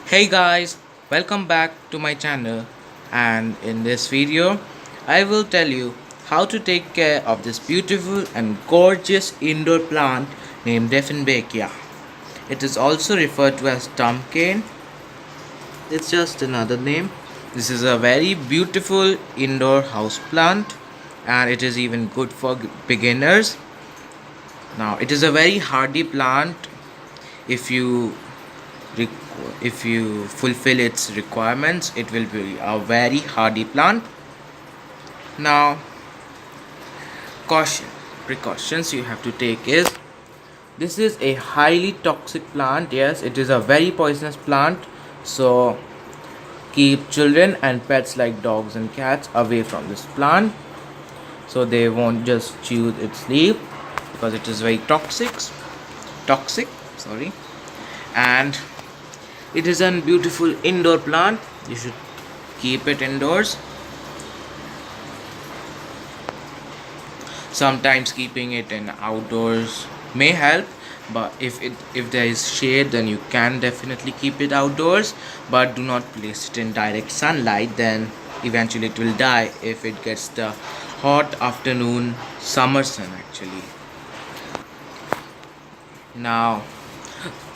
Hey guys, welcome back to my channel, and in this video I will tell you how to take care of this beautiful and gorgeous indoor plant named Deffinbacia. It is also referred to as Pumpkin. It's just another name. This is a very beautiful indoor house plant and it is even good for beginners. Now it is a very hardy plant if you if you fulfill its requirements. It will be a very hardy plant. Now, caution precautions you have to take is this is a highly toxic plant. Yes, it is a very poisonous plant, so keep children and pets like dogs and cats away from this plant so they won't just chew its leaf because it is very toxic, sorry. And it is a beautiful indoor plant. You should keep it indoors. Sometimes keeping it in outdoors may help, but if there is shade, then you can definitely keep it outdoors, but do not place it in direct sunlight, then eventually it will die if it gets the hot afternoon summer sun actually. Now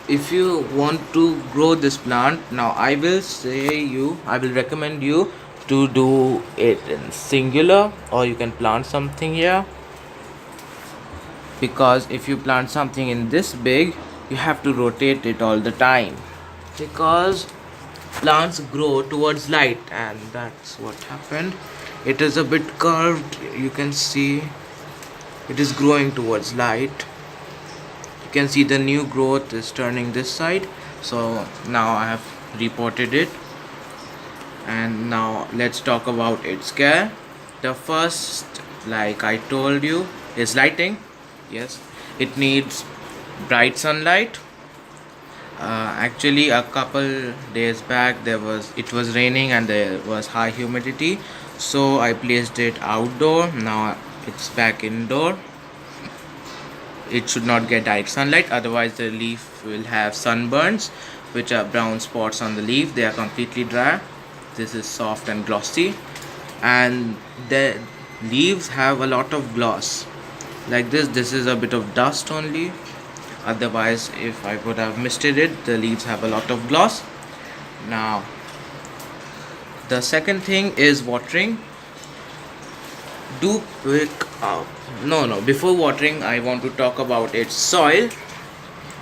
if you want to grow this plant, now I will recommend you to do it in singular, or you can plant something here, because if you plant something in this big, you have to rotate it all the time, because plants grow towards light, and that's what happened. It is a bit curved, you can see it is growing towards light. You can see the new growth is turning this side, so now I have reported it. And now let's talk about its care. The first, like I told you, is lighting. Yes, it needs bright sunlight. Actually a couple days back it was raining and there was high humidity, so I placed it outdoor. Now it's back indoor. It should not get direct sunlight, otherwise the leaf will have sunburns, which are brown spots on the leaf. They are completely dry. This is soft and glossy, and the leaves have a lot of gloss. Like this is a bit of dust only, otherwise if I would have misted it, the leaves have a lot of gloss. Now the second thing is watering. Do pick up no Before watering, I want to talk about its soil.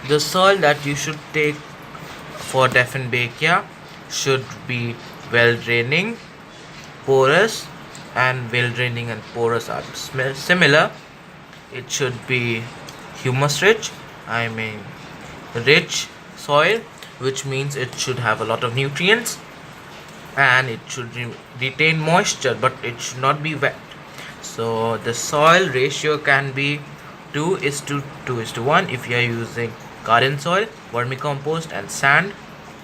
The soil that you should take for Deffinbacia should be well draining, porous, and well draining and porous are similar. It should be humus rich, I mean rich soil, which means it should have a lot of nutrients, and it should retain moisture, but it should not be wet. So the soil ratio can be 2:1 if you are using garden soil, vermicompost, and sand.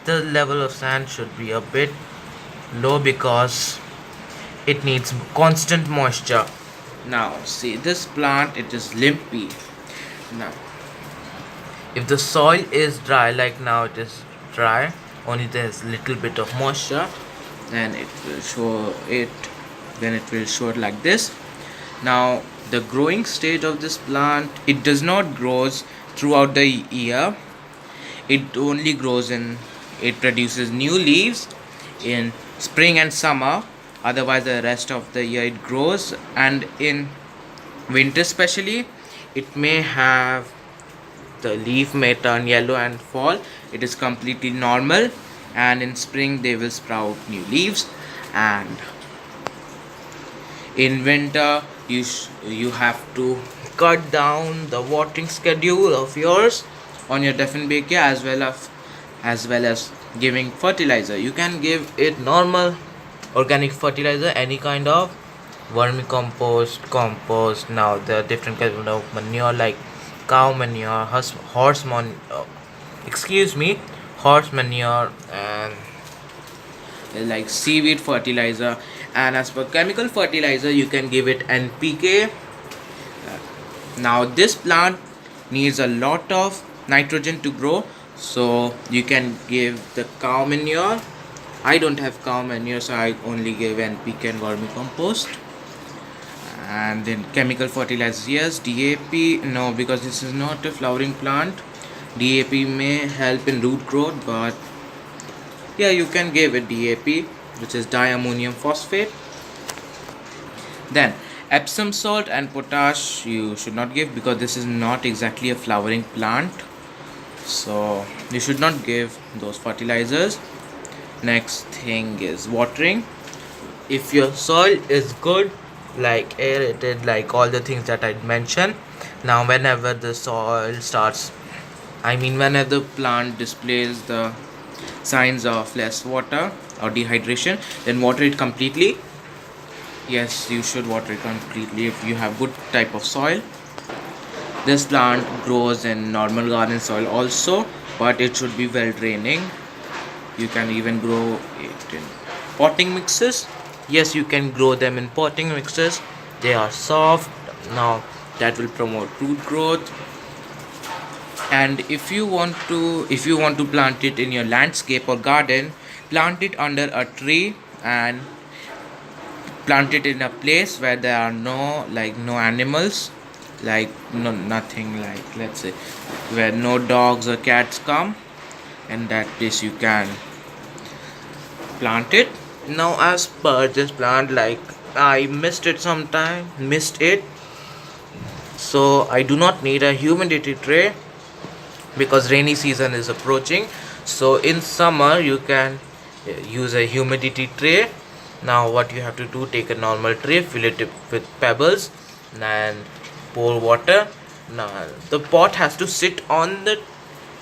The level of sand should be a bit low because it needs constant moisture. Now see this plant, it is limpy. Now if the soil is dry, like now it is dry, only there's little bit of moisture, then it will show it like this. Now the growing stage of this plant, it does not grows throughout the year. It produces new leaves in spring and summer, otherwise the rest of the year it grows. And in winter especially, it may have the leaf may turn yellow and fall. It is completely normal. And in spring they will sprout new leaves, and in winter you have to cut down the watering schedule of yours on your Deffinbacia, as well as giving fertilizer. You can give it normal organic fertilizer, any kind of vermicompost, compost. Now there are different kinds of manure like cow manure, horse manure, and like seaweed fertilizer. And as for chemical fertilizer, you can give it NPK. Now this plant needs a lot of nitrogen to grow, So you can give the cow manure. I don't have cow manure, so I only give NPK and vermicompost. And then chemical fertilizers, yes. DAP, no, because this is not a flowering plant. DAP may help in root growth, but yeah, you can give it DAP, which is diammonium phosphate. Then Epsom salt and potash you should not give, because this is not exactly a flowering plant, so you should not give those fertilizers. Next thing is watering. If your soil is good, like aerated, like all the things that I mentioned, now whenever the soil starts, whenever the plant displays the signs of less water or dehydration, then water it completely. Yes, you should water it completely if you have good type of soil. This plant grows in normal garden soil also, but it should be well draining. You can even grow it in potting mixes. Yes, you can grow them in potting mixes. They are soft. Now that will promote root growth. And if you want to plant it in your landscape or garden, plant it under a tree, and plant it in a place where there are no animals, like no nothing, like let's say where no dogs or cats come. In that place you can plant it. Now as per this plant, like I missed it, so I do not need a humidity tray because rainy season is approaching. So in summer you can use a humidity tray. Now what you have to do, take a normal tray, fill it with pebbles and pour water. Now the pot has to sit on the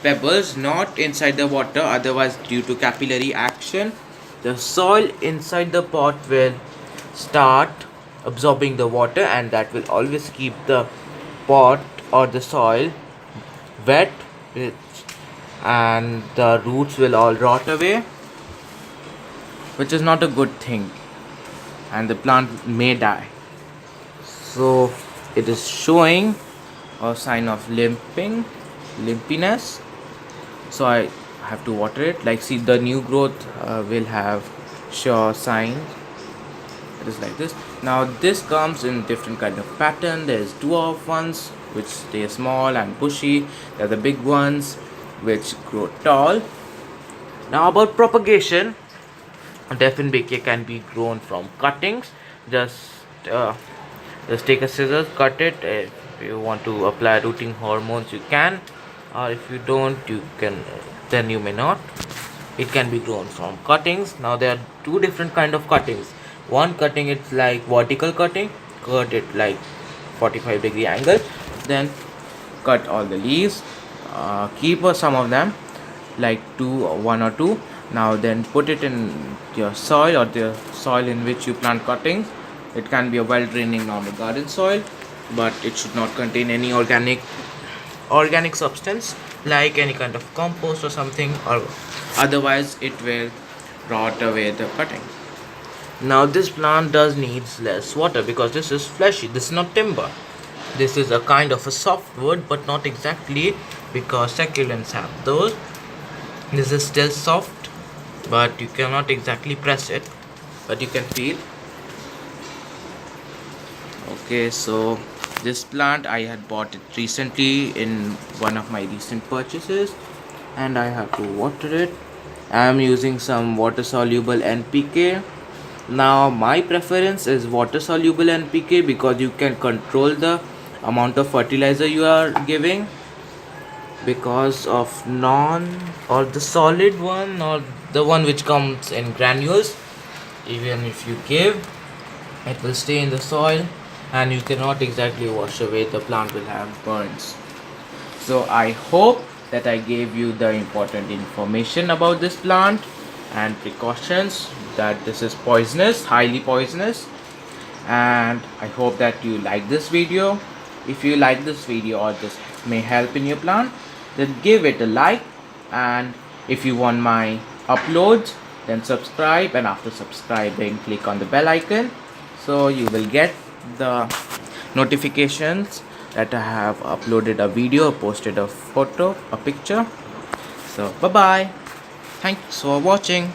pebbles, not inside the water, otherwise due to capillary action the soil inside the pot will start absorbing the water, and that will always keep the pot or the soil wet, and the roots will all rot away, which is not a good thing, and the plant may die. So it is showing a sign of limpiness, so I have to water it. Like, see, the new growth will have sure sign. It is like this. Now this comes in different kind of pattern. There's dwarf ones which stay small and bushy. There are the big ones which grow tall. Now about propagation, Deffinbacia can be grown from cuttings. Just uh, just take a scissors, cut it. If you want to apply rooting hormones, you can, or if you don't, you can, then you may not. It can be grown from cuttings. Now there are two different kind of cuttings. One cutting, it's like vertical cutting, cut it like 45-degree angle, then cut all the leaves, keep some of them, like one or two. Now then put it in your soil or the soil in which you plant cuttings. It can be a well draining normal garden soil, but it should not contain any organic substance like any kind of compost or something, or otherwise it will rot away the cutting. Now this plant does needs less water because this is fleshy, this is not timber. This is a kind of a softwood, but not exactly, because succulents have those. This is still soft, but you cannot exactly press it, but you can feel. Okay, so this plant I had bought it recently in one of my recent purchases, and I have to water it. I am using some water soluble NPK. Now my preference is water soluble NPK because you can control the amount of fertilizer you are giving, because of non or the solid one or the one which comes in granules, even if you give, it will stay in the soil and you cannot exactly wash away. The plant will have burns. So I hope that I gave you the important information about this plant and precautions, that this is poisonous, highly poisonous, and I hope that you like this video. If you like this video or this may help in your plant, then give it a like, and if you want my uploads, then subscribe, and after subscribing click on the bell icon so you will get the notifications that I have uploaded a video, posted a photo, a picture. So bye bye. Thanks for watching.